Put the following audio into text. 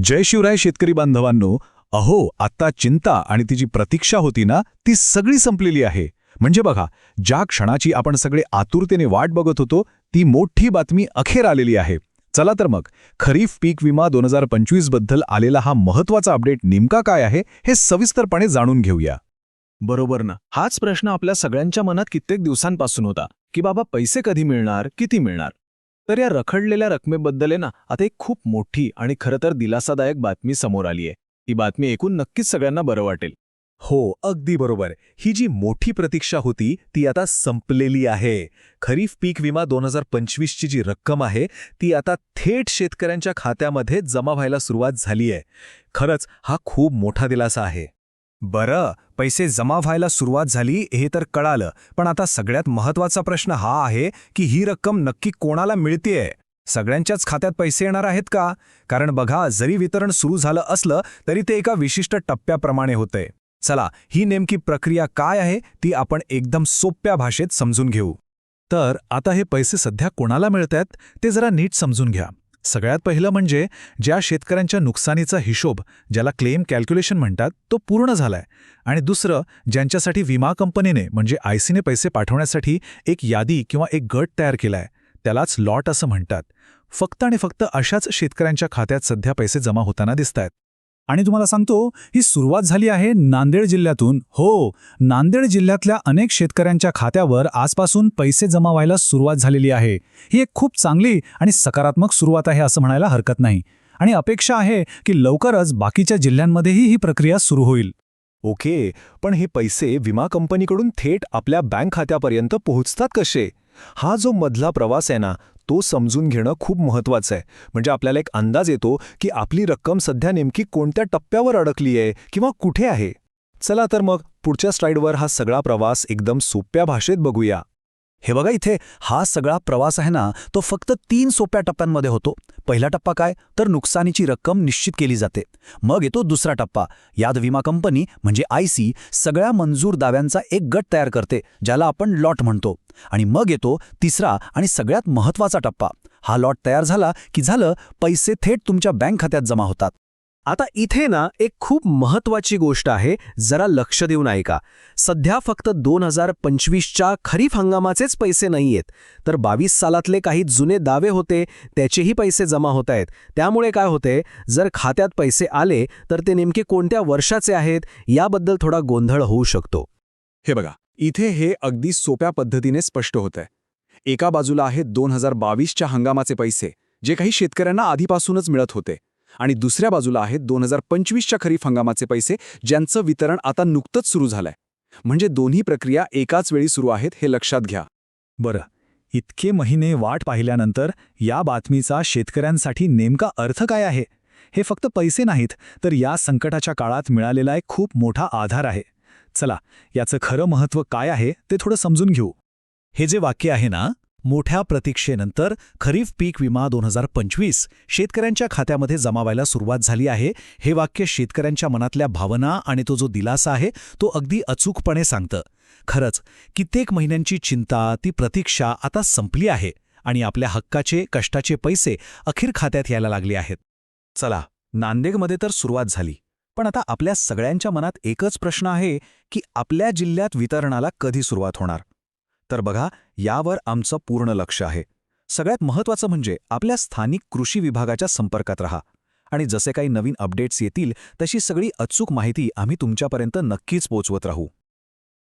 जय शिवराय शेतकरी बांधवांनो. अहो, आता चिंता आणि तिची प्रतीक्षा होती ना, ती सगळी संपलेली आहे. म्हणजे बघा, ज्या क्षणाची आपण सगळे आतुरतेने वाट बघत होतो, ती मोठी बातमी अखेर आलेली आहे. चला तर मग, खरीफ पीक विमा 2025 बद्दल आलेला हा महत्त्वाचा अपडेट नेमका काय आहे, हे सविस्तरपणे जाणून घेऊया. बरोबर ना. हाच प्रश्न आपल्या सगळ्यांच्या मनात कित्येक दिवसांपासून होता की बाबा पैसे कधी मिळणार, किती मिळणार. तर या रखडलेल्या रकमेबद्दल आहे ना आता एक खूप मोठी आणि खरं तर दिलासादायक बातमी समोर आली आहे. ही बातमी ऐकून नक्कीच सगळ्यांना बरं वाटेल. हो, अगदी बरोबर. ही जी मोठी प्रतीक्षा होती ती आता संपलेली आहे. खरीफ पीक विमा 2025 ची जी रक्कम आहे ती आता थेट शेतकऱ्यांच्या खात्यामध्ये जमा व्हायला सुरुवात झाली आहे. खरंच हा खूप मोठा दिलासा आहे. बरं, पैसे जमा व्हायला सुरुवात झाली हे तर कळालं, पण आता सगळ्यात महत्त्वाचा प्रश्न हा आहे की ही रक्कम नक्की कोणाला मिळतेय. सगळ्यांच्याच खात्यात पैसे येणार आहेत का? कारण बघा, जरी वितरण सुरू झालं असलं तरी ते एका विशिष्ट टप्प्याप्रमाणे होतंय. चला, ही नेमकी प्रक्रिया काय आहे ती आपण एकदम सोप्या भाषेत समजून घेऊ. तर आता हे पैसे सध्या कोणाला मिळतात ते जरा नीट समजून घ्या. सगळ्यात पहिलं म्हणजे ज्या शेतकऱ्यांच्या नुकसानीचा हिशोब, ज्याला क्लेम कॅल्क्युलेशन म्हणतात, तो पूर्ण झालाय. आणि दुसरं, ज्यांच्यासाठी विमा कंपनीने म्हणजे आयसीने पैसे पाठवण्यासाठी एक यादी किंवा एक गट तयार केलाय, त्यालाच लॉट असं म्हणतात. फक्त आणि फक्त अशाच शेतकऱ्यांच्या खात्यात सध्या पैसे जमा होताना दिसतायत. आणि तुम्हाला सांगतो, ही सुरुवात झाली आहे नांदेड जिल्ह्यातून. हो, नांदेड जिल्ह्यातल्या अनेक शेतकऱ्यांच्या खात्यावर आजपासून पैसे जमा व्हायला सुरुवात झालेली आहे. ही एक खूप चांगली आणि सकारात्मक सुरुवात आहे असं म्हणायला हरकत नाही. आणि अपेक्षा आहे की लवकरच बाकीच्या जिल्ह्यांमध्येही ही प्रक्रिया सुरू होईल. ओके, पण हे पैसे विमा कंपनीकडून थेट आपल्या बँक खात्यापर्यंत पोहोचतात कसे? हा जो मधला प्रवास आहे ना, तो समजून घेणं खूप महत्त्वाचं आहे. म्हणजे आपल्याला एक अंदाज येतो की आपली रक्कम सध्या नेमकी कोणत्या टप्प्यावर अडकली आहे किंवा कुठे आहे. चला तर मग पुढच्या स्लाइडवर हा सगळा प्रवास एकदम सोप्या भाषेत बघूया. हे बघा, इथे हा सगळा प्रवास आहे ना, तो फक्त 3 सोप्या टप्प्यांमध्ये होतो. पहिला टप्पा काय, तर नुकसानीची रक्कम निश्चित केली जाते. मग येतो दुसरा टप्पा. यात विमा कंपनी म्हणजे आयसी सगळ्या मंजूर दाव्यांचा एक गट तयार करते, ज्याला आपण लॉट म्हणतो. आणि मग येतो तिसरा आणि सगळ्यात महत्त्वाचा टप्पा. हा लॉट तयार झाला की झालं, पैसे थेट तुमच्या बँक खात्यात जमा होतात. आता इथे ना एक खूप महत्वाची गोष्ट आहे, जरा लक्ष देऊन ऐका. सध्या फक्त 2025च्या खरीफ हंगामाचेच पैसे नाहीयेत, तर 22 सालातले काही जुने दावे होते त्याचेही पैसे जमा होत आहेत. त्यामुळे काय होते, जर खात्यात पैसे आले तर ते नेमके कोणत्या वर्षाचे आहेत याबद्दल थोडा गोंधळ होऊ शकतो. हे बघा, इथे हे अगदी सोप्या पद्धतीने स्पष्ट होतंय. एका बाजूला आहेत 2022च्या हंगामाचे पैसे, जे काही शेतकऱ्यांना आधीपासूनच मिळत होते, आणि दुसऱ्या बाजूला आहेत 2025च्या खरीफ हंगामाचे पैसे, ज्यांचं वितरण आता नुकतंच सुरू झालंय. म्हणजे दोन्ही प्रक्रिया एकाच वेळी सुरू आहेत हे लक्षात घ्या. बरं, इतके महिने वाट पाहिल्यानंतर या बातमीचा शेतकऱ्यांसाठी नेमका अर्थ काय आहे? हे फक्त पैसे नाहीत, तर या संकटाच्या काळात मिळालेला एक खूप मोठा आधार आहे. चला, याचं खरं महत्त्व काय आहे ते थोडं समजून घेऊ. हे जे वाक्य आहे ना, मोठ्या प्रतीक्षेनंतर खरीफ पीक विमा 2025 शेतकऱ्यांच्या खात्यामध्ये जमा व्हायला सुरुवात झाली आहे, हे वाक्य शेतकऱ्यांच्या मनातल्या भावना आणि तो जो दिलासा आहे तो अगदी अचूकपणे सांगतं. खरंच, कित्येक महिन्यांची चिंता, ती प्रतीक्षा आता संपली आहे आणि आपल्या हक्काचे, कष्टाचे पैसे अखेर खात्यात यायला लागले आहेत. चला, नांदेडमध्ये तर सुरुवात झाली, पण आता आपल्या सगळ्यांच्या मनात एकच प्रश्न आहे की आपल्या जिल्ह्यात वितरणाला कधी सुरुवात होणार? तर बघा, यावर आमचं पूर्ण लक्ष आहे. सगळ्यात महत्त्वाचं म्हणजे आपल्या स्थानिक कृषी विभागाच्या संपर्कात रहा. आणि जसे काही नवीन अपडेट्स येतील तशी सगळी अचूक माहिती आम्ही तुमच्यापर्यंत नक्कीच पोहोचवत राहू.